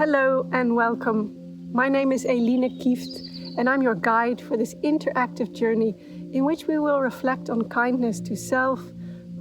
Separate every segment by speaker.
Speaker 1: Hello and welcome. My name is Eline Kieft and I'm your guide for this interactive journey in which we will reflect on kindness to self,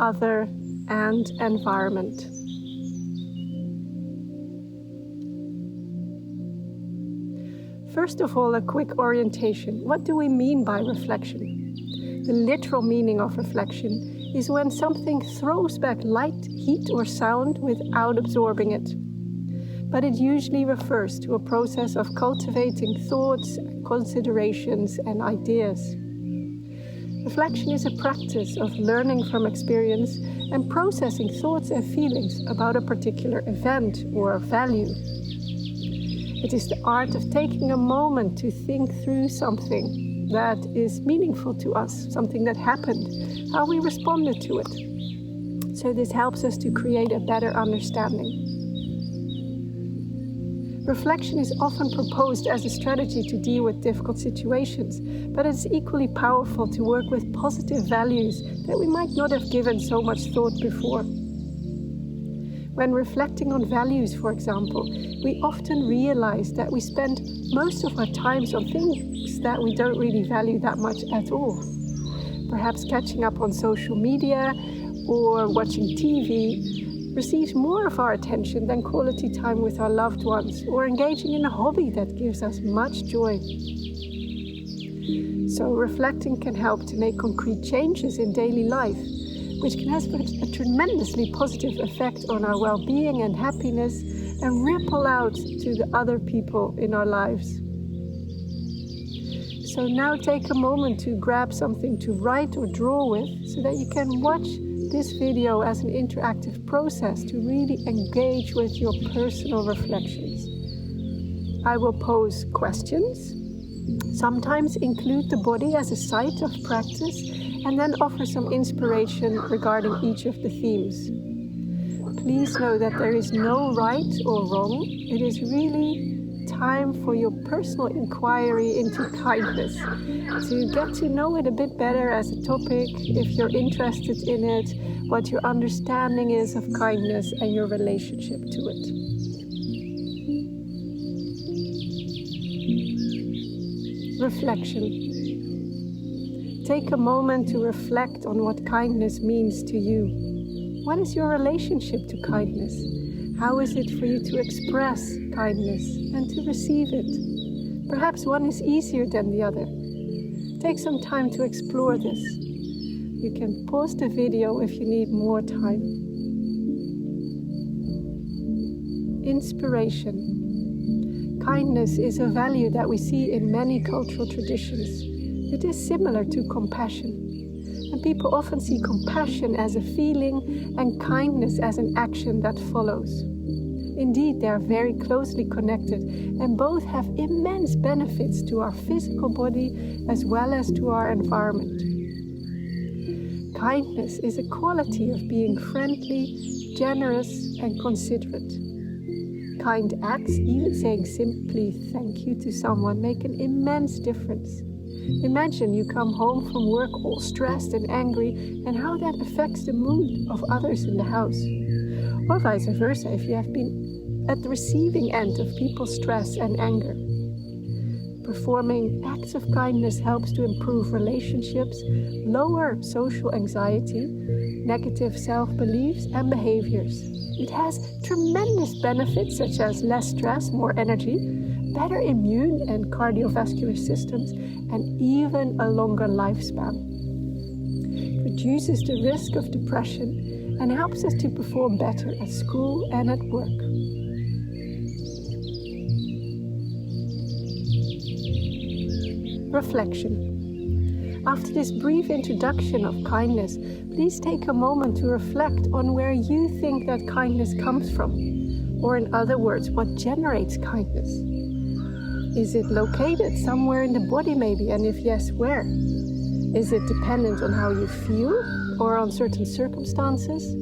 Speaker 1: other and environment. First of all, a quick orientation. What do we mean by reflection? The literal meaning of reflection is when something throws back light, heat or sound without absorbing it. But it usually refers to a process of cultivating thoughts, considerations and ideas. Reflection is a practice of learning from experience and processing thoughts and feelings about a particular event or value. It is the art of taking a moment to think through something that is meaningful to us, something that happened, how we responded to it. So this helps us to create a better understanding. Reflection is often proposed as a strategy to deal with difficult situations, but it's equally powerful to work with positive values that we might not have given so much thought before. When reflecting on values, for example, we often realize that we spend most of our time on things that we don't really value that much at all. Perhaps catching up on social media or watching TV receives more of our attention than quality time with our loved ones or engaging in a hobby that gives us much joy. So reflecting can help to make concrete changes in daily life, which can have a tremendously positive effect on our well-being and happiness and ripple out to the other people in our lives. So now take a moment to grab something to write or draw with so that you can watch this video as an interactive process to really engage with your personal reflections. I will pose questions, sometimes include the body as a site of practice, and then offer some inspiration regarding each of the themes. Please know that there is no right or wrong. It is really time for your personal inquiry into kindness, to get to know it a bit better as a topic, if you're interested in it, what your understanding is of kindness and your relationship to it. Reflection. Take a moment to reflect on what kindness means to you. What is your relationship to kindness? How is it for you to express kindness and to receive it? Perhaps one is easier than the other. Take some time to explore this. You can pause the video if you need more time. Inspiration. Kindness is a value that we see in many cultural traditions. It is similar to compassion. And people often see compassion as a feeling and kindness as an action that follows. Indeed, they are very closely connected and both have immense benefits to our physical body as well as to our environment. Kindness is a quality of being friendly, generous and considerate. Kind acts, even saying simply thank you to someone, make an immense difference. Imagine you come home from work all stressed and angry and how that affects the mood of others in the house. Or vice versa if you have been at the receiving end of people's stress and anger. Performing acts of kindness helps to improve relationships, lower social anxiety, negative self-beliefs and behaviors. It has tremendous benefits such as less stress, more energy, better immune and cardiovascular systems, and even a longer lifespan. It reduces the risk of depression and helps us to perform better at school and at work. Reflection. After this brief introduction of kindness, please take a moment to reflect on where you think that kindness comes from. Or in other words, what generates kindness? Is it located somewhere in the body maybe, and if yes, where? Is it dependent on how you feel or on certain circumstances?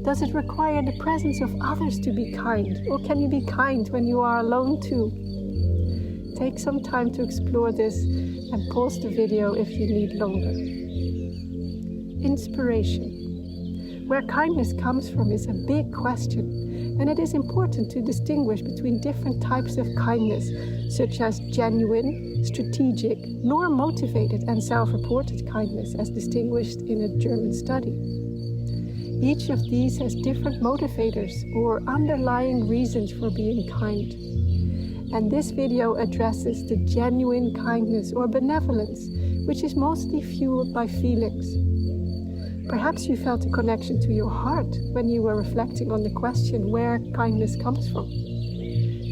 Speaker 1: Does it require the presence of others to be kind, or can you be kind when you are alone too? Take some time to explore this and pause the video if you need longer. Inspiration. Where kindness comes from is a big question. And it is important to distinguish between different types of kindness, such as genuine, strategic, nor motivated and self-reported kindness, as distinguished in a German study. Each of these has different motivators or underlying reasons for being kind. And this video addresses the genuine kindness or benevolence, which is mostly fueled by feelings. Perhaps you felt a connection to your heart when you were reflecting on the question where kindness comes from.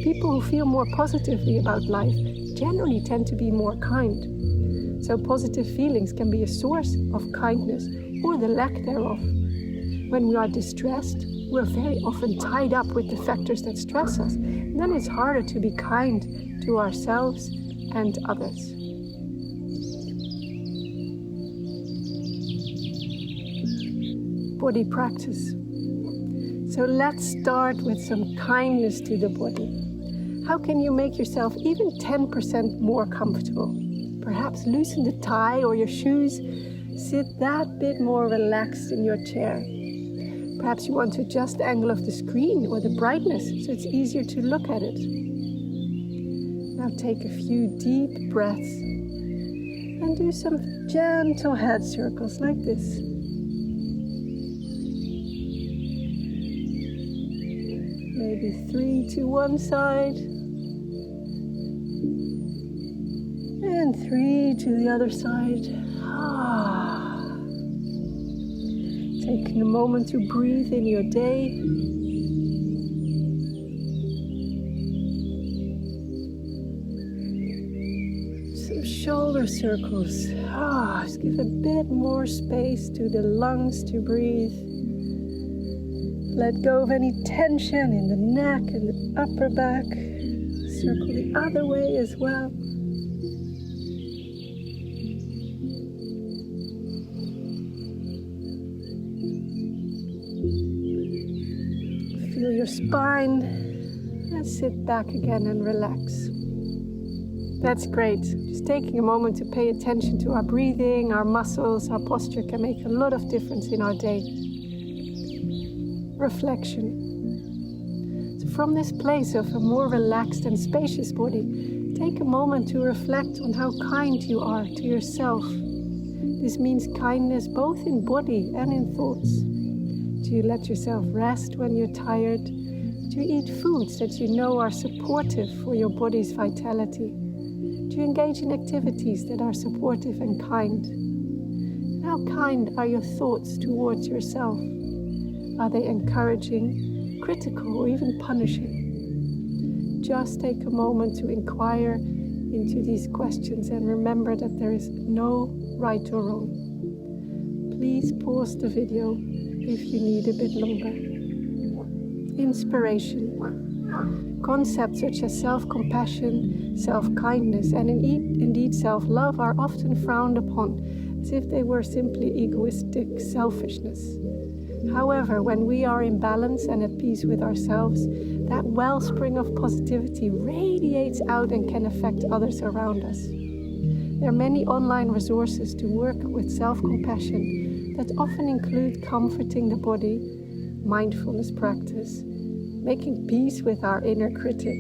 Speaker 1: People who feel more positively about life generally tend to be more kind. So positive feelings can be a source of kindness or the lack thereof. When we are distressed, we're very often tied up with the factors that stress us. And then it's harder to be kind to ourselves and others. Body practice. So let's start with some kindness to the body. How can you make yourself even 10% more comfortable? Perhaps loosen the tie or your shoes. Sit that bit more relaxed in your chair. Perhaps you want to adjust the angle of the screen or the brightness so it's easier to look at it. Now take a few deep breaths and do some gentle head circles like this. Maybe 3 to one side and 3 to the other side. Taking a moment to breathe in your day. Some shoulder circles. Just give a bit more space to the lungs to breathe. Let go of any tension in the neck and the upper back. Circle the other way as well. Feel your spine and sit back again and relax. That's great. Just taking a moment to pay attention to our breathing, our muscles, our posture can make a lot of difference in our day. Reflection. So from this place of a more relaxed and spacious body, take a moment to reflect on how kind you are to yourself. This means kindness both in body and in thoughts. Do you let yourself rest when you're tired? Do you eat foods that you know are supportive for your body's vitality? Do you engage in activities that are supportive and kind? And how kind are your thoughts towards yourself? Are they encouraging, critical, or even punishing? Just take a moment to inquire into these questions and remember that there is no right or wrong. Please pause the video if you need a bit longer. Inspiration. Concepts such as self-compassion, self-kindness, and indeed self-love are often frowned upon, as if they were simply egoistic selfishness. However, when we are in balance and at peace with ourselves, that wellspring of positivity radiates out and can affect others around us. There are many online resources to work with self-compassion that often include comforting the body, mindfulness practice, making peace with our inner critic,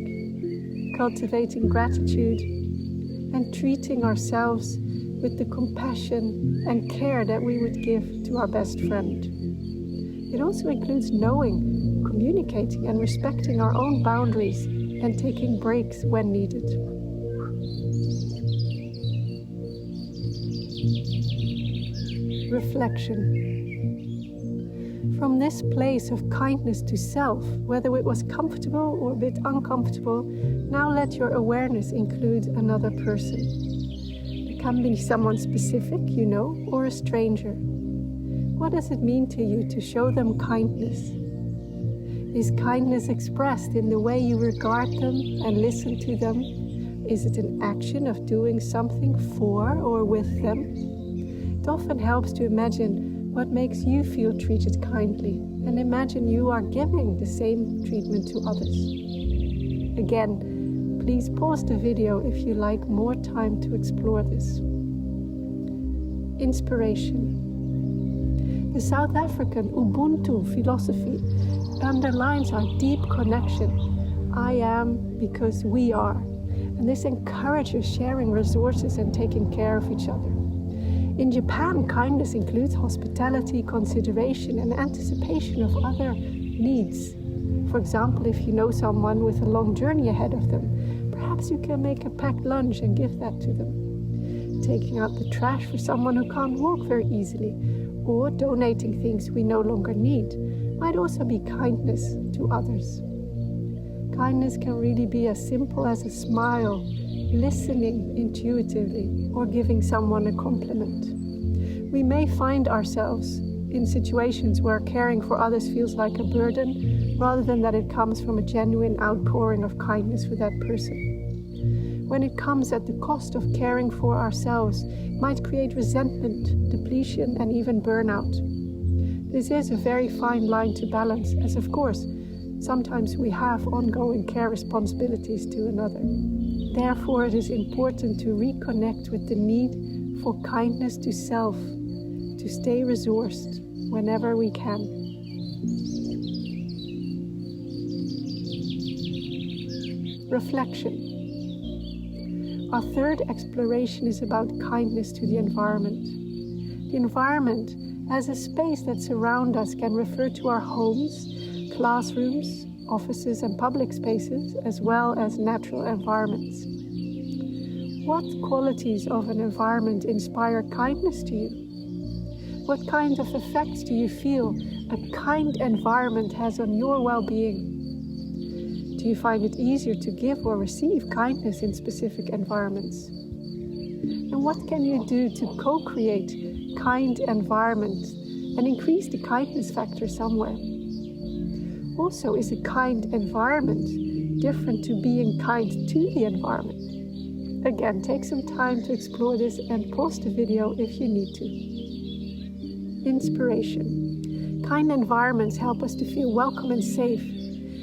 Speaker 1: cultivating gratitude, and treating ourselves with the compassion and care that we would give to our best friend. It also includes knowing, communicating, and respecting our own boundaries and taking breaks when needed. Reflection. From this place of kindness to self, whether it was comfortable or a bit uncomfortable, now let your awareness include another person. It can be someone specific you know, or a stranger. What does it mean to you to show them kindness? Is kindness expressed in the way you regard them and listen to them? Is it an action of doing something for or with them? It often helps to imagine what makes you feel treated kindly and imagine you are giving the same treatment to others. Again, please pause the video if you like more time to explore this. Inspiration. The South African Ubuntu philosophy underlines our deep connection. I am because we are. And this encourages sharing resources and taking care of each other. In Japan, kindness includes hospitality, consideration, and anticipation of other needs. For example, if you know someone with a long journey ahead of them, perhaps you can make a packed lunch and give that to them. Taking out the trash for someone who can't walk very easily, or donating things we no longer need, might also be kindness to others. Kindness can really be as simple as a smile, listening intuitively, or giving someone a compliment. We may find ourselves in situations where caring for others feels like a burden, rather than that it comes from a genuine outpouring of kindness for that person. When it comes at the cost of caring for ourselves, it might create resentment, depletion, and even burnout. This is a very fine line to balance, as of course, sometimes we have ongoing care responsibilities to another. Therefore, it is important to reconnect with the need for kindness to self, to stay resourced whenever we can. Reflection. Our third exploration is about kindness to the environment. The environment, as a space that surrounds us, can refer to our homes, classrooms, offices and public spaces, as well as natural environments. What qualities of an environment inspire kindness to you? What kind of effects do you feel a kind environment has on your well-being? Do you find it easier to give or receive kindness in specific environments? And what can you do to co-create kind environments and increase the kindness factor somewhere? Also, is a kind environment different to being kind to the environment? Again, take some time to explore this and pause the video if you need to. Inspiration. Kind environments help us to feel welcome and safe.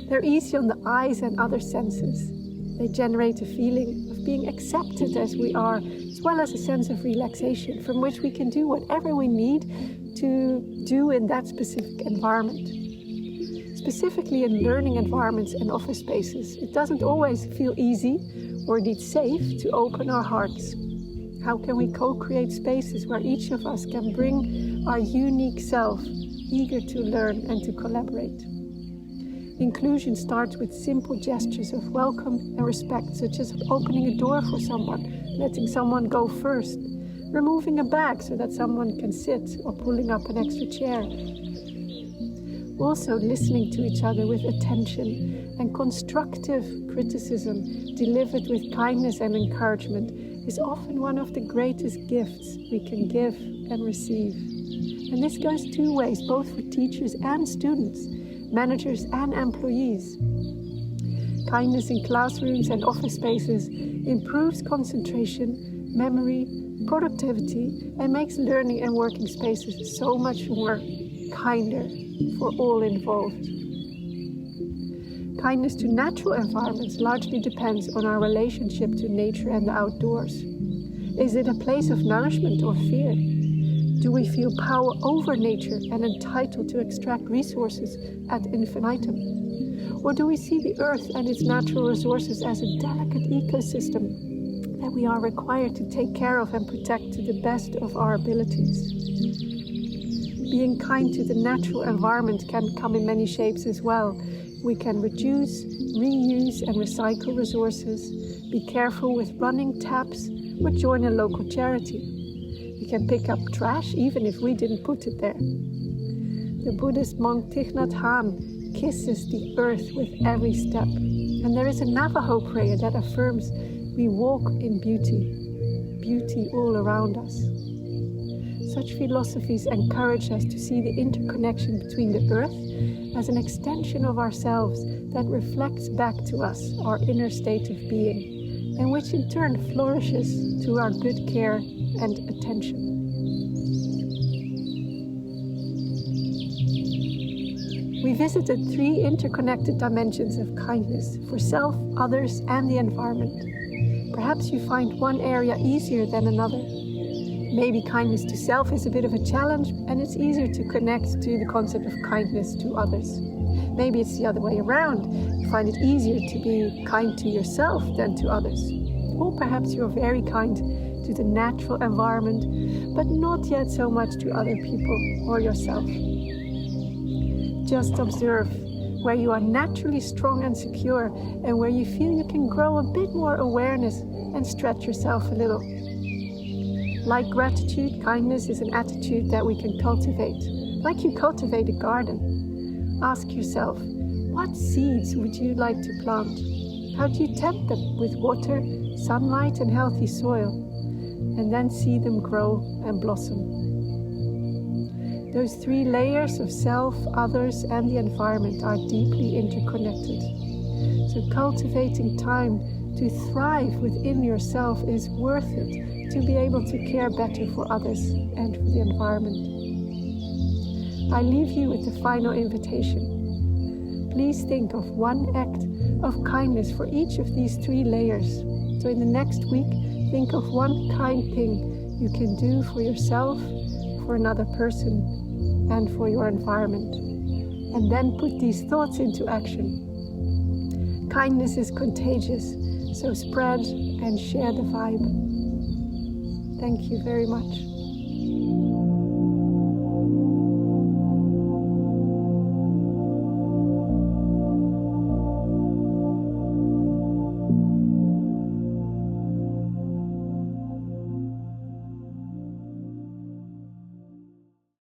Speaker 1: They're easy on the eyes and other senses. They generate a feeling of being accepted as we are, as well as a sense of relaxation from which we can do whatever we need to do in that specific environment. Specifically in learning environments and office spaces, it doesn't always feel easy or indeed safe to open our hearts. How can we co-create spaces where each of us can bring our unique self, eager to learn and to collaborate? Inclusion starts with simple gestures of welcome and respect, such as opening a door for someone, letting someone go first, removing a bag so that someone can sit, or pulling up an extra chair. Also, listening to each other with attention and constructive criticism delivered with kindness and encouragement is often one of the greatest gifts we can give and receive. And this goes two ways, both for teachers and students, managers and employees. Kindness in classrooms and office spaces improves concentration, memory, productivity, and makes learning and working spaces so much more kinder for all involved. Kindness to natural environments largely depends on our relationship to nature and the outdoors. Is it a place of nourishment or fear? Do we feel power over nature and entitled to extract resources ad infinitum? Or do we see the earth and its natural resources as a delicate ecosystem that we are required to take care of and protect to the best of our abilities? Being kind to the natural environment can come in many shapes as well. We can reduce, reuse and recycle resources, be careful with running taps, or join a local charity. We can pick up trash even if we didn't put it there. The Buddhist monk Nhat kisses the earth with every step. And there is a Navajo prayer that affirms we walk in beauty, beauty all around us. Such philosophies encourage us to see the interconnection between the earth as an extension of ourselves that reflects back to us our inner state of being, and which in turn flourishes through our good care and attention. We visited 3 interconnected dimensions of kindness for self, others, and the environment. Perhaps you find one area easier than another. Maybe kindness to self is a bit of a challenge, and it's easier to connect to the concept of kindness to others. Maybe it's the other way around. You find it easier to be kind to yourself than to others. Or perhaps you're very kind to the natural environment, but not yet so much to other people or yourself. Just observe where you are naturally strong and secure, and where you feel you can grow a bit more awareness and stretch yourself a little. Like gratitude, kindness is an attitude that we can cultivate, like you cultivate a garden. Ask yourself, what seeds would you like to plant? How do you tend them? With water, sunlight, and healthy soil, and then see them grow and blossom. Those 3 layers of self, others, and the environment are deeply interconnected. So cultivating time to thrive within yourself is worth it, to be able to care better for others and for the environment. I leave you with the final invitation. Please think of one act of kindness for each of these 3 layers. So in the next week, think of one kind thing you can do for yourself, for another person, and for your environment. And then put these thoughts into action. Kindness is contagious, so spread and share the vibe. Thank you very much.